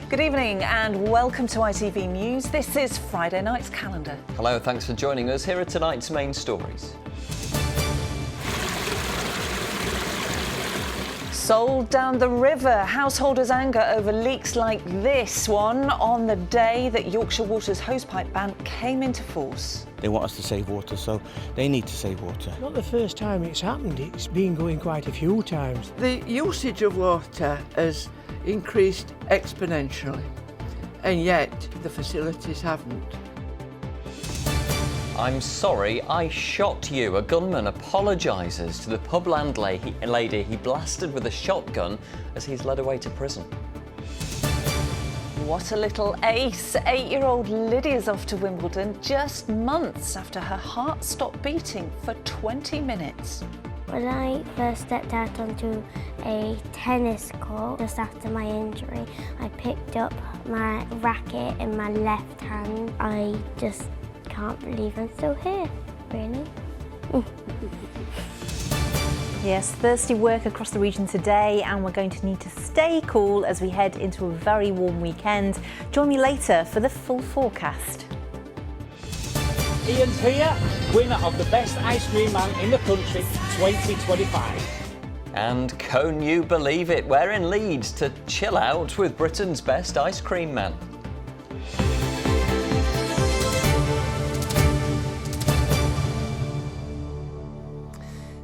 Good evening and welcome to ITV News. This is Friday night's calendar. Hello, thanks for joining us. Here are tonight's main stories. Sold down the river. Householders' anger over leaks like this one on the day that Yorkshire Water's hosepipe ban came into force. They want us to save water, so they need to save water. Not the first time it's happened, it's been going quite a few times. The usage of water has increased exponentially, and yet the facilities haven't. I'm sorry, I shot you. A gunman apologises to the pub landlady he blasted with a shotgun as he's led away to prison. What a little ace. 8-year-old Lydia's off to Wimbledon just months after her heart stopped beating for 20 minutes. When I first stepped out onto a tennis court just after my injury, I picked up my racket in my left hand. I just can't believe I'm still here, really. Yes, thirsty work across the region today, and we're going to need to stay cool as we head into a very warm weekend. Join me later for the full forecast. Ian's here, winner of the Best Ice Cream Man in the Country 2025. And can you believe it? We're in Leeds to chill out with Britain's Best Ice Cream Man.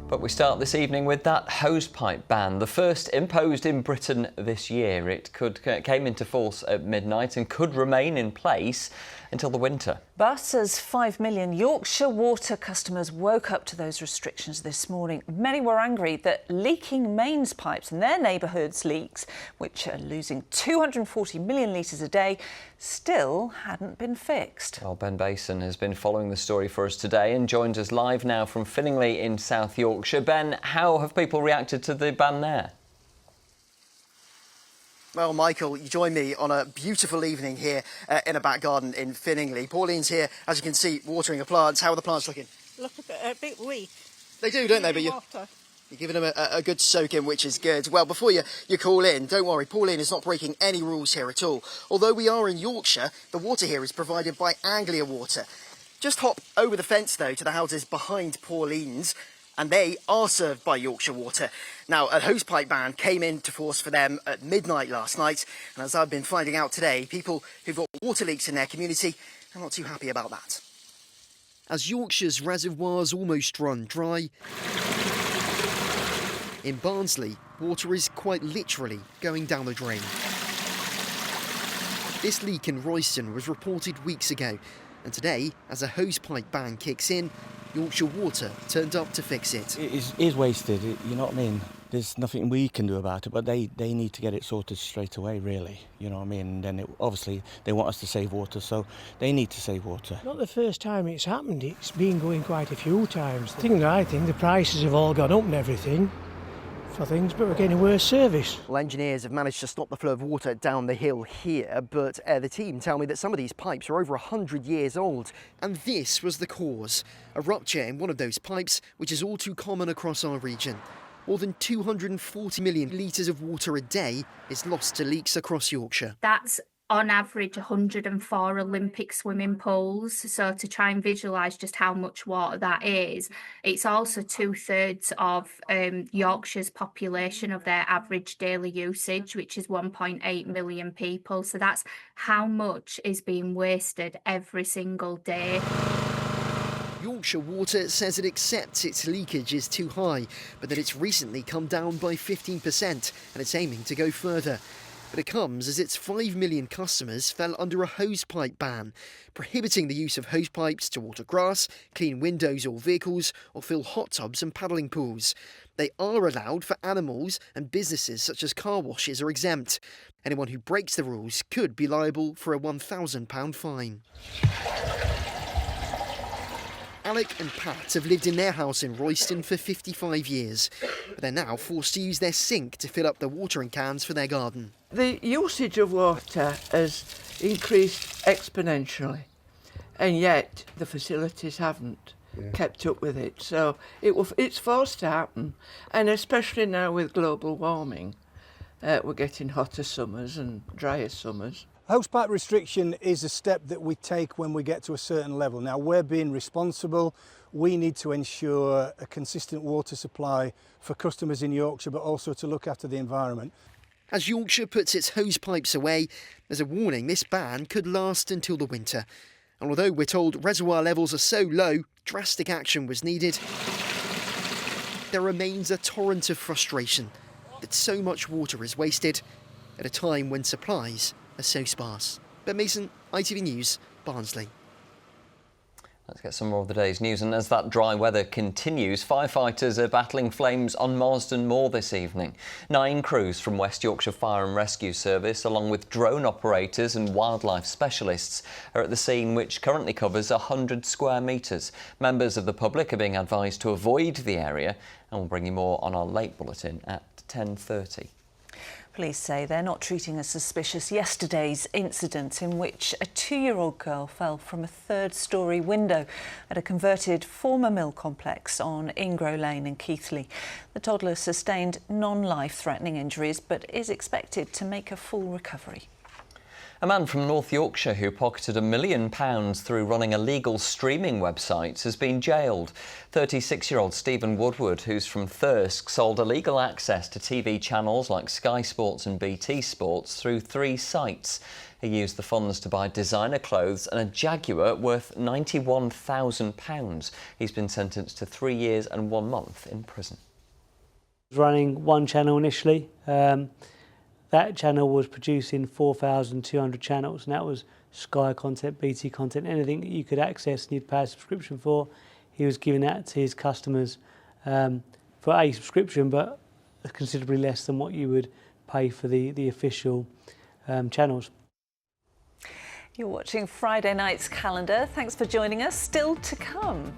But we start this evening with that hosepipe ban, the first imposed in Britain this year. It came into force at midnight and could remain in place until the winter. But as 5 million Yorkshire Water customers woke up to those restrictions this morning, many were angry that leaking mains pipes in their neighbourhoods' leaks, which are losing 240 million litres a day, still hadn't been fixed. Well, Ben Bason has been following the story for us today and joins us live now from Finningley in South Yorkshire. Ben, how have people reacted to the ban there? Well, Michael, you join me on a beautiful evening here in a back garden in Finningley. Pauline's here, as you can see, watering the plants. How are the plants looking? Look a bit weak. They do, don't they? But you're giving them a good soak in, which is good. Well, before you call in, don't worry, Pauline is not breaking any rules here at all. Although we are in Yorkshire, the water here is provided by Anglia Water. Just hop over the fence, though, to the houses behind Pauline's, and they are served by Yorkshire Water. Now, a hosepipe ban came into force for them at midnight last night, and as I've been finding out today, people who've got water leaks in their community are not too happy about that. As Yorkshire's reservoirs almost run dry, in Barnsley, water is quite literally going down the drain. This leak in Royston was reported weeks ago, and today, as a hosepipe ban kicks in, Yorkshire Water turned up to fix it. It is wasted, you know what I mean? There's nothing we can do about it, but they need to get it sorted straight away, really. You know what I mean? And then obviously they want us to save water, so they need to save water. Not the first time it's happened, it's been going quite a few times. I think the prices have all gone up and everything for things, but we're getting worse service. Well, engineers have managed to stop the flow of water down the hill here, but the team tell me that some of these pipes are over 100 years old. And this was the cause. A rupture in one of those pipes, which is all too common across our region. More than 240 million litres of water a day is lost to leaks across Yorkshire. That's on average 104 Olympic swimming pools. So to try and visualise just how much water that is, it's also 2/3 of Yorkshire's population of their average daily usage, which is 1.8 million people. So that's how much is being wasted every single day. Yorkshire Water says it accepts its leakage is too high, but that it's recently come down by 15% and it's aiming to go further. But it comes as its 5 million customers fell under a hosepipe ban, prohibiting the use of hosepipes to water grass, clean windows or vehicles, or fill hot tubs and paddling pools. They are allowed for animals, and businesses such as car washes are exempt. Anyone who breaks the rules could be liable for a £1,000 fine. Alec and Pat have lived in their house in Royston for 55 years, but they're now forced to use their sink to fill up the watering cans for their garden. The usage of water has increased exponentially, and yet the facilities haven't kept up with it. So it's forced to happen, and especially now with global warming, we're getting hotter summers and drier summers. Hosepipe restriction is a step that we take when we get to a certain level. Now, we're being responsible. We need to ensure a consistent water supply for customers in Yorkshire, but also to look after the environment. As Yorkshire puts its hosepipes away, there's a warning this ban could last until the winter. And although we're told reservoir levels are so low, drastic action was needed, there remains a torrent of frustration that so much water is wasted at a time when supplies are so sparse. Ben Mason, ITV News, Barnsley. Let's get some more of the day's news. And as that dry weather continues, firefighters are battling flames on Marsden Moor this evening. 9 crews from West Yorkshire Fire and Rescue Service, along with drone operators and wildlife specialists, are at the scene, which currently covers 100 square metres. Members of the public are being advised to avoid the area, and we'll bring you more on our late bulletin at 10:30. Police say they're not treating as suspicious yesterday's incident in which a 2-year-old girl fell from a 3rd-storey window at a converted former mill complex on Ingrow Lane in Keighley. The toddler sustained non-life-threatening injuries but is expected to make a full recovery. A man from North Yorkshire who pocketed £1 million through running illegal streaming websites has been jailed. 36-year-old Stephen Woodward, who's from Thirsk, sold illegal access to TV channels like Sky Sports and BT Sports through 3 sites. He used the funds to buy designer clothes and a Jaguar worth £91,000. He's been sentenced to 3 years and 1 month in prison. Running one channel initially. That channel was producing 4,200 channels, and that was Sky content, BT content, anything that you could access and you'd pay a subscription for. He was giving that to his customers for a subscription, but considerably less than what you would pay for the official channels. You're watching Friday night's calendar. Thanks for joining us. Still to come.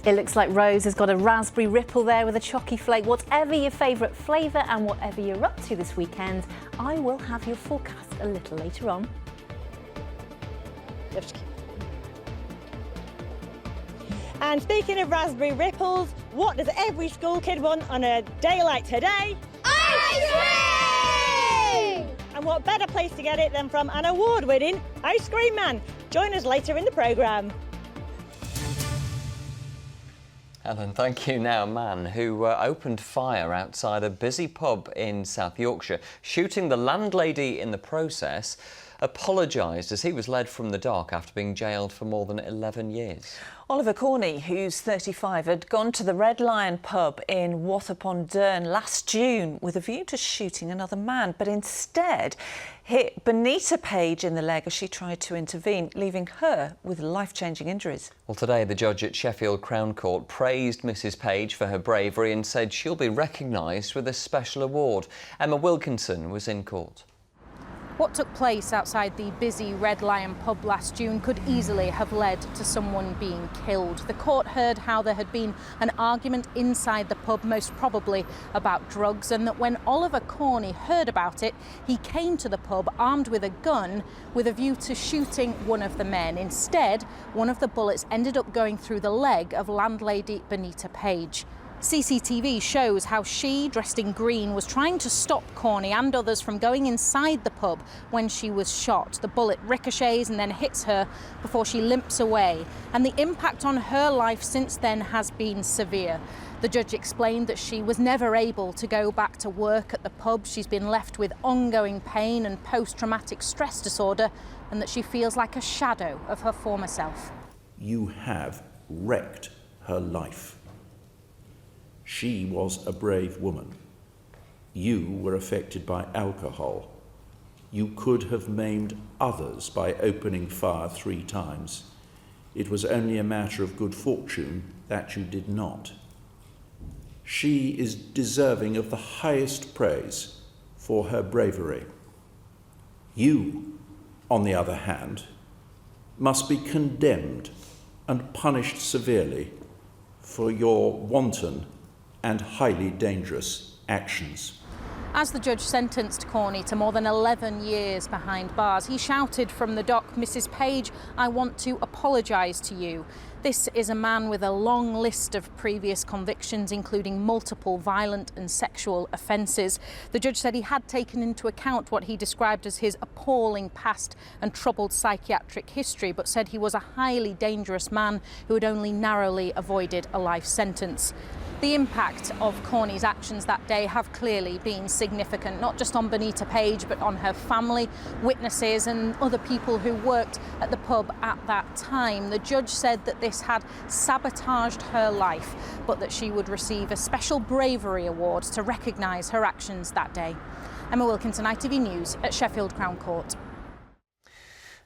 It looks like Rose has got a raspberry ripple there with a chalky flake. Whatever your favourite flavour and whatever you're up to this weekend, I will have your forecast a little later on. And speaking of raspberry ripples, what does every school kid want on a day like today? Ice cream! And what better place to get it than from an award-winning ice cream man? Join us later in the programme. Helen, thank you. Now, a man who opened fire outside a busy pub in South Yorkshire, shooting the landlady in the process, apologised as he was led from the dock after being jailed for more than 11 years. Oliver Corney, who's 35, had gone to the Red Lion pub in Wath-upon-Dearne last June with a view to shooting another man, but instead hit Benita Page in the leg as she tried to intervene, leaving her with life-changing injuries. Well, today the judge at Sheffield Crown Court praised Mrs Page for her bravery and said she'll be recognised with a special award. Emma Wilkinson was in court. What took place outside the busy Red Lion pub last June could easily have led to someone being killed. The court heard how there had been an argument inside the pub, most probably about drugs, and that when Oliver Corney heard about it, he came to the pub armed with a gun with a view to shooting one of the men. Instead, one of the bullets ended up going through the leg of landlady Benita Page. CCTV shows how she, dressed in green, was trying to stop Corney and others from going inside the pub when she was shot. The bullet ricochets and then hits her before she limps away. And the impact on her life since then has been severe. The judge explained that she was never able to go back to work at the pub. She's been left with ongoing pain and post-traumatic stress disorder, and that she feels like a shadow of her former self. You have wrecked her life. She was a brave woman. You were affected by alcohol. You could have maimed others by opening fire 3 times. It was only a matter of good fortune that you did not. She is deserving of the highest praise for her bravery. You, on the other hand, must be condemned and punished severely for your wanton and highly dangerous actions. As the judge sentenced Corney to more than 11 years behind bars, he shouted from the dock, "Mrs. Page, I want to apologise to you." This is a man with a long list of previous convictions, including multiple violent and sexual offences. The judge said he had taken into account what he described as his appalling past and troubled psychiatric history, but said he was a highly dangerous man who had only narrowly avoided a life sentence. The impact of Corney's actions that day have clearly been significant, not just on Bonita Page, but on her family, witnesses and other people who worked at the pub at that time. The judge said that this had sabotaged her life, but that she would receive a special bravery award to recognise her actions that day. Emma Wilkinson, ITV News at Sheffield Crown Court.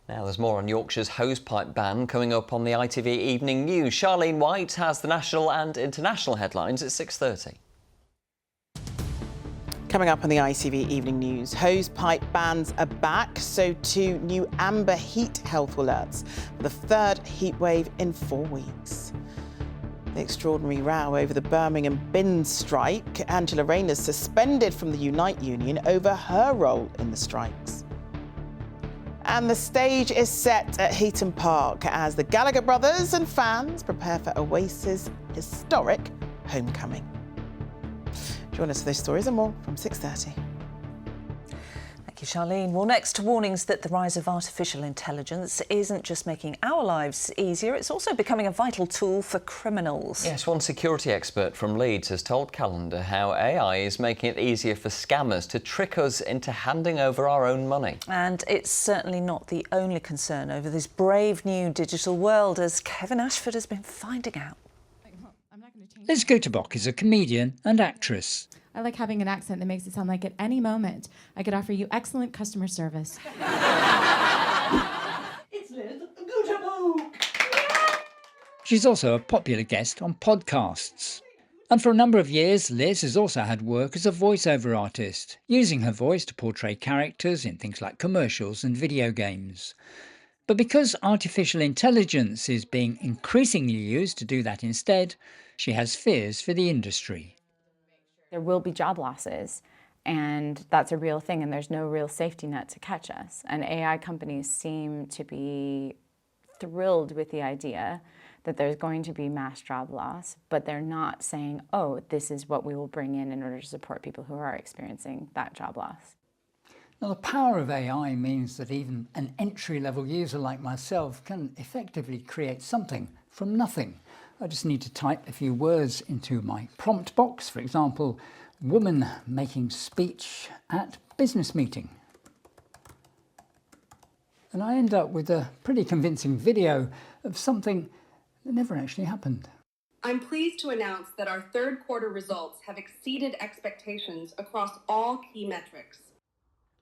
Now there's more on Yorkshire's hosepipe ban coming up on the ITV Evening News. Charlene White has the national and international headlines at 6:30. Coming up on the ITV Evening News, hosepipe bans are back, so too new amber heat health alerts for the third heat wave in 4 weeks. The extraordinary row over the Birmingham bin strike. Angela Rayner's suspended from the Unite Union over her role in the strikes. And the stage is set at Heaton Park as the Gallagher brothers and fans prepare for Oasis' historic homecoming. Join us for those stories and more from 6:30. Thank you, Charlene. Well, next, warnings that the rise of artificial intelligence isn't just making our lives easier, it's also becoming a vital tool for criminals. Yes, one security expert from Leeds has told Calendar how AI is making it easier for scammers to trick us into handing over our own money. And it's certainly not the only concern over this brave new digital world, as Kevin Ashford has been finding out. Liz Gutterbach is a comedian and actress. I like having an accent that makes it sound like at any moment I could offer you excellent customer service. It's Liz Gutterbach. She's also a popular guest on podcasts. And for a number of years, Liz has also had work as a voiceover artist, using her voice to portray characters in things like commercials and video games. But because artificial intelligence is being increasingly used to do that instead, she has fears for the industry. There will be job losses, and that's a real thing, and there's no real safety net to catch us. And AI companies seem to be thrilled with the idea that there's going to be mass job loss, but they're not saying, oh, this is what we will bring in order to support people who are experiencing that job loss. Now, the power of AI means that even an entry-level user like myself can effectively create something from nothing. I just need to type a few words into my prompt box, for example, woman making speech at business meeting. And I end up with a pretty convincing video of something that never actually happened. I'm pleased to announce that our third quarter results have exceeded expectations across all key metrics.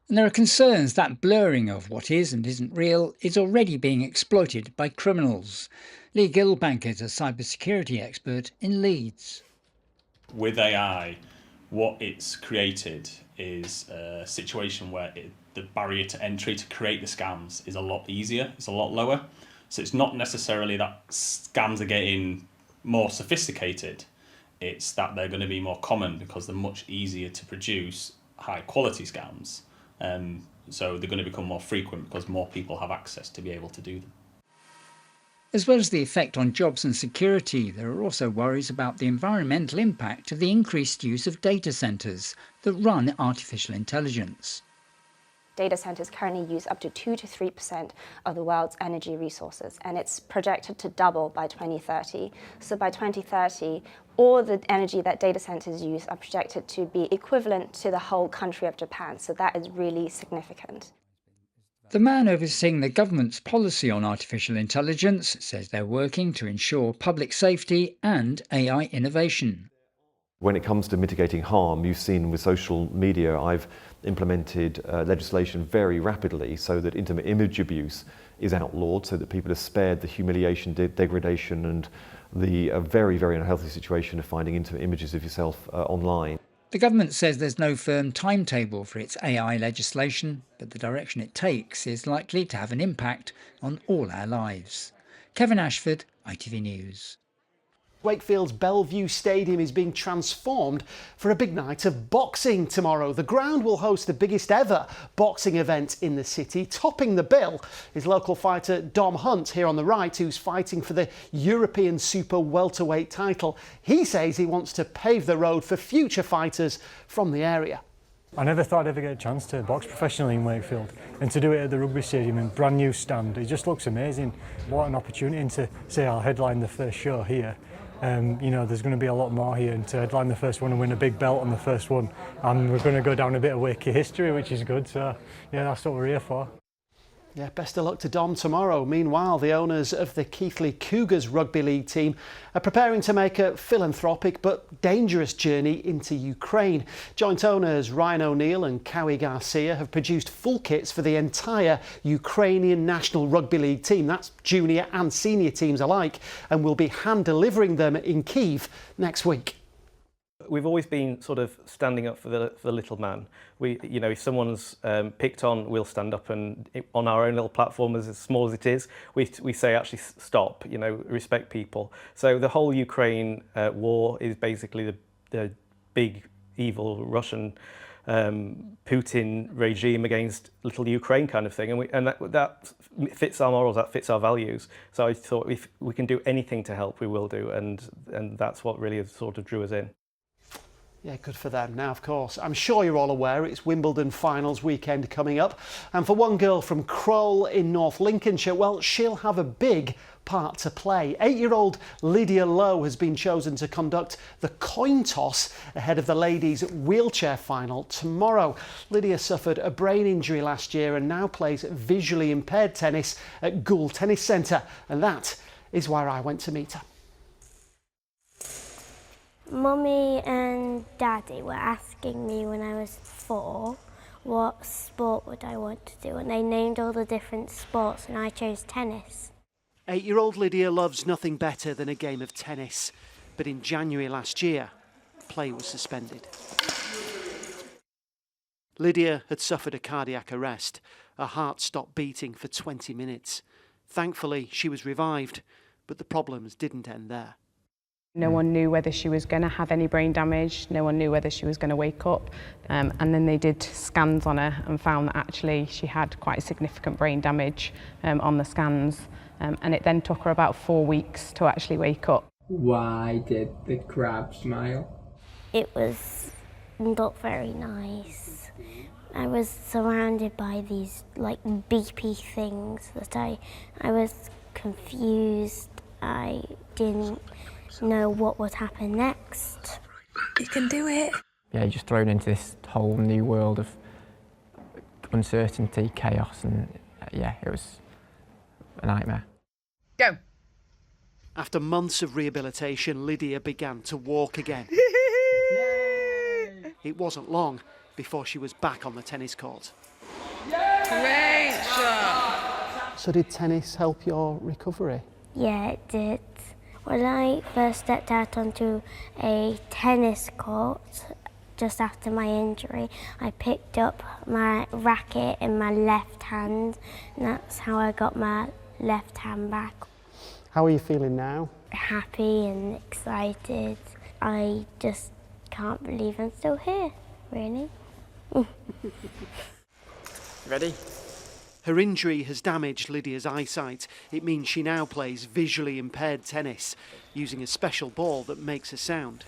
And there are concerns that blurring of what is and isn't real is already being exploited by criminals. Lee Gilbank is a cybersecurity expert in Leeds. With AI, what it's created is a situation where the barrier to entry to create the scams is a lot easier, it's a lot lower. So it's not necessarily that scams are getting more sophisticated, it's that they're going to be more common because they're much easier to produce high quality scams. So they're going to become more frequent because more people have access to be able to do them. As well as the effect on jobs and security, there are also worries about the environmental impact of the increased use of data centres that run artificial intelligence. Data centres currently use up to 2 to 3% of the world's energy resources, and it's projected to double by 2030. So by 2030, all the energy that data centres use are projected to be equivalent to the whole country of Japan. So that is really significant. The man overseeing the government's policy on artificial intelligence says they're working to ensure public safety and AI innovation. When it comes to mitigating harm, you've seen with social media, I've implemented legislation very rapidly so that intimate image abuse is outlawed, so that people are spared the humiliation, degradation and the very, very unhealthy situation of finding intimate images of yourself online. The government says there's no firm timetable for its AI legislation, but the direction it takes is likely to have an impact on all our lives. Kevin Ashford, ITV News. Wakefield's Bellevue Stadium is being transformed for a big night of boxing tomorrow. The ground will host the biggest ever boxing event in the city. Topping the bill is local fighter Dom Hunt here on the right, who's fighting for the European Super Welterweight title. He says he wants to pave the road for future fighters from the area. I never thought I'd ever get a chance to box professionally in Wakefield, and to do it at the rugby stadium in brand new stand, it just looks amazing. What an opportunity, and to say I'll headline the first show here. You know, there's going to be a lot more here, and to headline the first one and win a big belt on the first one, and we're going to go down a bit of Wakey history, which is good, so yeah, that's what we're here for. Yeah, best of luck to Dom tomorrow. Meanwhile, the owners of the Keighley Cougars Rugby League team are preparing to make a philanthropic but dangerous journey into Ukraine. Joint owners Ryan O'Neill and Cowie Garcia have produced full kits for the entire Ukrainian National Rugby League team. That's junior and senior teams alike, and will be hand-delivering them in Kyiv next week. We've always been sort of standing up for the little man. You know, if someone's picked on, we'll stand up, and on our own little platform, as small as it is, we say actually stop. You know, respect people. So the whole Ukraine war is basically the big evil Russian Putin regime against little Ukraine kind of thing, and that fits our morals, that fits our values. So I thought if we can do anything to help, we will do, and that's what really sort of drew us in. Yeah, good for them. Now, of course, I'm sure you're all aware it's Wimbledon finals weekend coming up. And for one girl from Crowle in North Lincolnshire, well, she'll have a big part to play. 8-year-old Lydia Lowe has been chosen to conduct the coin toss ahead of the ladies' wheelchair final tomorrow. Lydia suffered a brain injury last year and now plays visually impaired tennis at Gould Tennis Centre. And that is where I went to meet her. Mummy and Daddy were asking me when I was 4 what sport would I want to do, and they named all the different sports and I chose tennis. 8-year-old Lydia loves nothing better than a game of tennis, but in January last year, play was suspended. Lydia had suffered a cardiac arrest. Her heart stopped beating for 20 minutes. Thankfully, she was revived, but the problems didn't end there. No one knew whether she was going to have any brain damage, no one knew whether she was going to wake up, and then they did scans on her and found that actually she had quite significant brain damage on the scans, and it then took her about 4 weeks to actually wake up. Why did the crab smile? It was not very nice. I was surrounded by these like beepy things that I was confused. I didn't know what would happen next. You can do it. Yeah, you're just thrown into this whole new world of uncertainty, chaos, and yeah, it was a nightmare. Go. After months of rehabilitation, Lydia began to walk again. It wasn't long before she was back on the tennis court. Great shot. So did tennis help your recovery? Yeah, it did. When I first stepped out onto a tennis court just after my injury, I picked up my racket in my left hand, and that's how I got my left hand back. How are you feeling now? Happy and excited. I just can't believe I'm still here, really. Ready? Her injury has damaged Lydia's eyesight. It means she now plays visually impaired tennis, using a special ball that makes a sound.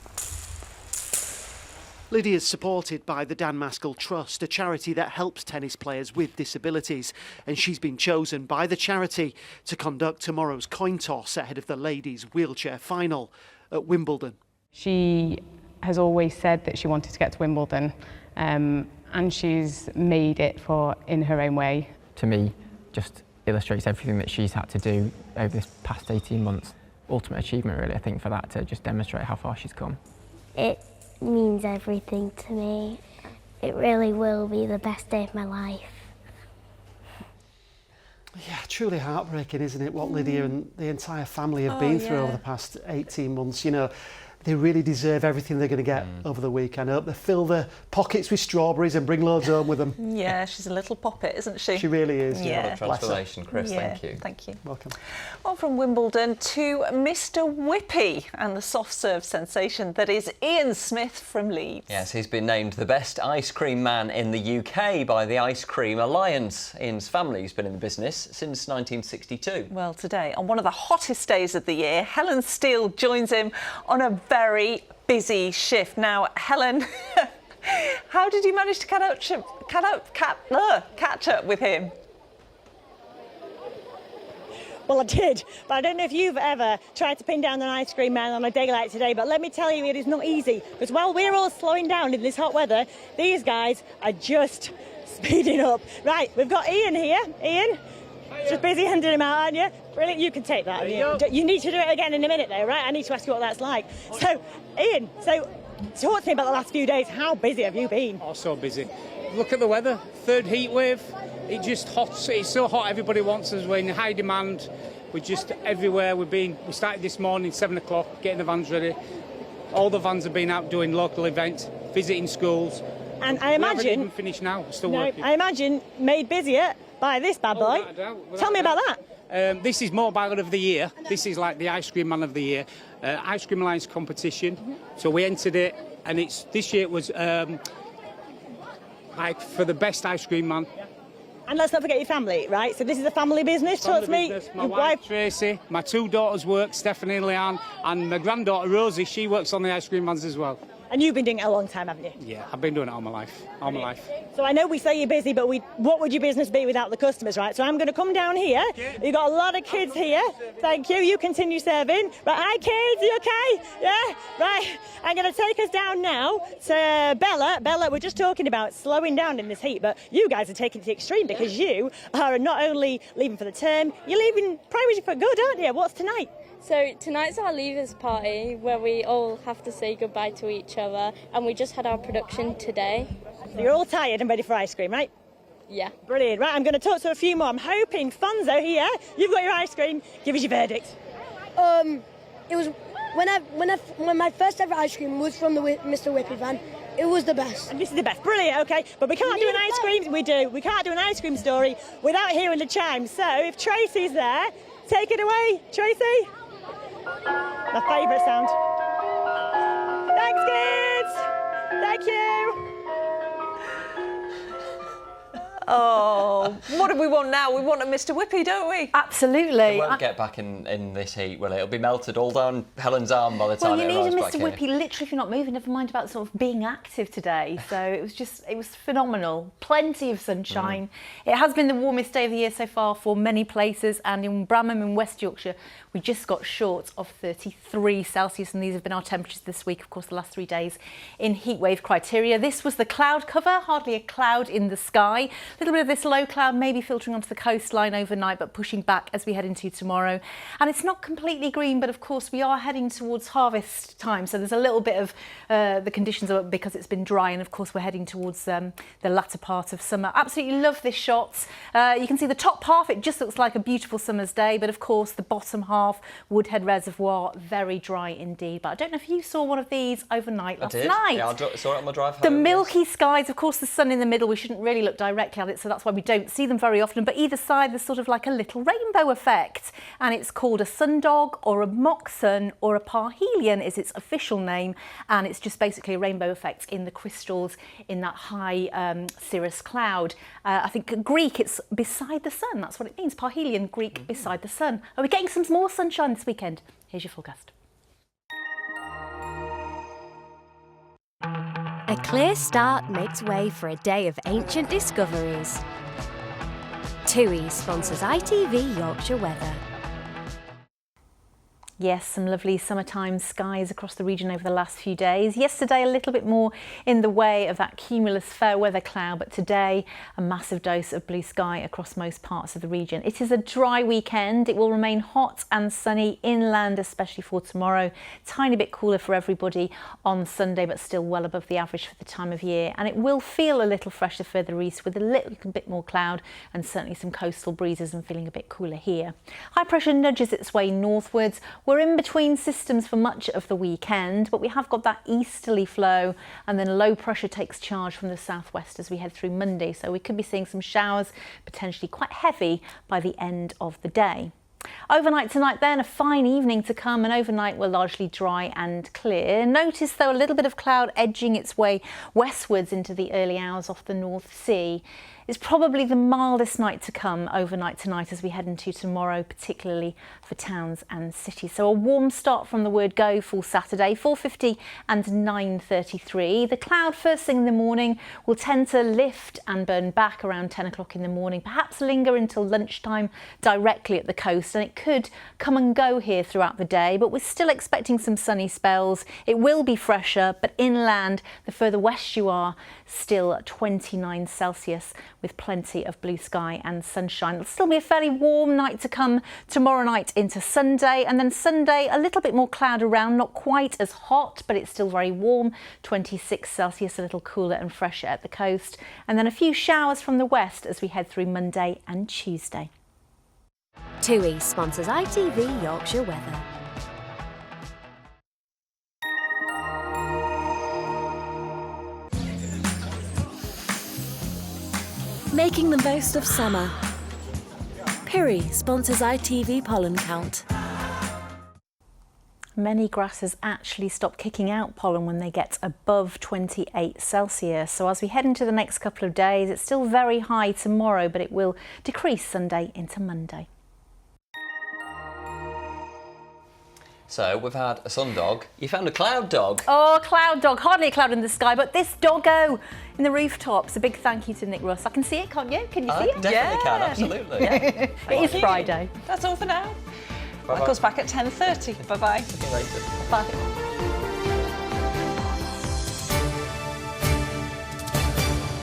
Lydia's supported by the Dan Maskell Trust, a charity that helps tennis players with disabilities, and she's been chosen by the charity to conduct tomorrow's coin toss ahead of the ladies' wheelchair final at Wimbledon. She has always said that she wanted to get to Wimbledon, and she's made it in her own way. To me, just illustrates everything that she's had to do over this past 18 months. Ultimate achievement, really, I think, for that to just demonstrate how far she's come. It means everything to me. It really will be the best day of my life. Yeah, truly heartbreaking, isn't it, what Lydia and the entire family have been through over the past 18 months. You know, they really deserve everything they're going to get over the weekend. I hope they fill their pockets with strawberries and bring loads home with them. Yeah, she's a little poppet, isn't she? She really is. Yeah. What a transformation, Chris. Yeah, Thank you. Thank you. Welcome. Well, from Wimbledon to Mr. Whippy and the soft serve sensation that is Ian Smith from Leeds. Yes, he's been named the best ice cream man in the UK by the Ice Cream Alliance. Ian's family's been in the business since 1962. Well, today, on one of the hottest days of the year, Helen Steele joins him on a very busy shift. Now, Helen, how did you manage to catch up with him? Well, I did, but I don't know if you've ever tried to pin down an ice cream man on a day like today, but let me tell you, it is not easy, because while we're all slowing down in this hot weather, these guys are just speeding up. Right, we've got Ian here. Ian, just busy handing him out, aren't you? Brilliant, you can take that. You need to do it again in a minute, though, right? I need to ask you what that's like. So, Ian, talk to me about the last few days. How busy have you been? Oh, so busy. Look at the weather. Third heat wave. It's just hot. It's so hot. Everybody wants us. We're in high demand. We're just everywhere. We started this morning, 7 o'clock, getting the vans ready. All the vans have been out doing local events, visiting schools. And I imagine... We haven't even finished now. We're still working. I imagine made busier by this bad boy. Without a doubt. Tell me about that. This is Mobile of the Year. This is like the Ice Cream Man of the Year. Ice Cream Alliance competition. So we entered it, and this year it was like for the best ice cream man. And let's not forget your family, right? So this is a family business. Talk to me. My wife Tracy, my 2 daughters work, Stephanie and Leanne, and my granddaughter Rosie, she works on the ice cream vans as well. And you've been doing it a long time, haven't you? Yeah, I've been doing it all my life. So I know we say you're busy, but what would your business be without the customers, right? So I'm going to come down here. You've got a lot of kids here. Thank you. You continue serving. Right, hi kids, you okay? Yeah? Right, I'm going to take us down now to Bella. Bella, we're just talking about slowing down in this heat, but you guys are taking it to the extreme because you are not only leaving for the term, you're leaving primary for good, aren't you? What's tonight? So tonight's our leavers party where we all have to say goodbye to each other, and we just had our production today. So you're all tired and ready for ice cream, right? Yeah. Brilliant. Right, I'm going to talk to a few more. I'm hoping Fonzo here, you've got your ice cream. Give us your verdict. It was when my first ever ice cream was from the Mr. Whippy van. It was the best. And this is the best. Brilliant, okay. But we can't do an ice cream. We can't do an ice cream story without hearing the chimes. So if Tracy's there, take it away, Tracy. My favourite sound. Thanks, kids. Thank you. Oh, what do we want now? We want a Mr. Whippy, don't we? Absolutely. It won't get back in this heat, will it? It'll be melted all down Helen's arm by the time it arrives back here. Well, you need a Mr. Whippy literally if you're not moving, never mind about sort of being active today. So it was phenomenal. Plenty of sunshine. It has been the warmest day of the year so far for many places, and in Bramham in West Yorkshire, we just got short of 33 Celsius, and these have been our temperatures this week, of course, the last 3 days in heatwave criteria. This was the cloud cover, hardly a cloud in the sky. A little bit of this low cloud maybe filtering onto the coastline overnight, but pushing back as we head into tomorrow. And it's not completely green, but of course we are heading towards harvest time. So there's a little bit of the conditions are because it's been dry, and of course we're heading towards the latter part of summer. Absolutely love this shot. You can see the top half, it just looks like a beautiful summer's day, but of course the bottom half, Woodhead Reservoir, very dry indeed. But I don't know if you saw one of these overnight last night. Yeah, I saw it on my drive home. The milky skies, of course, the sun in the middle. We shouldn't really look directly at it, so that's why we don't see them very often. But either side, there's sort of like a little rainbow effect, and it's called a sundog or a mock sun or a parhelion is its official name, and it's just basically a rainbow effect in the crystals in that high cirrus cloud. I think Greek, it's beside the sun. That's what it means. Parhelion, Greek, beside the sun. Are we getting some more sunshine this weekend? Here's your forecast. A clear start makes way for a day of ancient discoveries. TUI sponsors ITV Yorkshire weather. Yes, some lovely summertime skies across the region over the last few days. Yesterday, a little bit more in the way of that cumulus fair weather cloud, but today, a massive dose of blue sky across most parts of the region. It is a dry weekend. It will remain hot and sunny inland, especially for tomorrow. Tiny bit cooler for everybody on Sunday, but still well above the average for the time of year. And it will feel a little fresher further east with a little bit more cloud and certainly some coastal breezes and feeling a bit cooler here. High pressure nudges its way northwards. We're in between systems for much of the weekend, but we have got that easterly flow, and then low pressure takes charge from the southwest as we head through Monday. So we could be seeing some showers, potentially quite heavy by the end of the day. Overnight tonight then, a fine evening to come, and overnight we're largely dry and clear. Notice though a little bit of cloud edging its way westwards into the early hours off the North Sea. It's probably the mildest night to come overnight tonight as we head into tomorrow, particularly for towns and cities. So a warm start from the word go for Saturday, 4:50 and 9:33. The cloud first thing in the morning will tend to lift and burn back around 10 o'clock in the morning, perhaps linger until lunchtime directly at the coast, and it could come and go here throughout the day, but we're still expecting some sunny spells. It will be fresher, but inland, the further west you are, still 29 Celsius with plenty of blue sky and sunshine. It'll still be a fairly warm night to come tomorrow night into Sunday, and then Sunday a little bit more cloud around, not quite as hot, but it's still very warm, 26 Celsius, a little cooler and fresher at the coast, and then a few showers from the west as we head through Monday and Tuesday. TUI sponsors ITV Yorkshire Weather. Making the most of summer. Piri sponsors ITV Pollen Count. Many grasses actually stop kicking out pollen when they get above 28 Celsius. So as we head into the next couple of days, it's still very high tomorrow, but it will decrease Sunday into Monday. So we've had a sun dog. You found a cloud dog. Oh, cloud dog. Hardly a cloud in the sky, but this doggo in the rooftops. A big thank you to Nick Russ. I can see it, can't you? Can you see it? Definitely can, absolutely. Yeah. It is Friday. That's all for now. Bye-bye. Michael's back at 10:30. Bye-bye. See you later. Bye.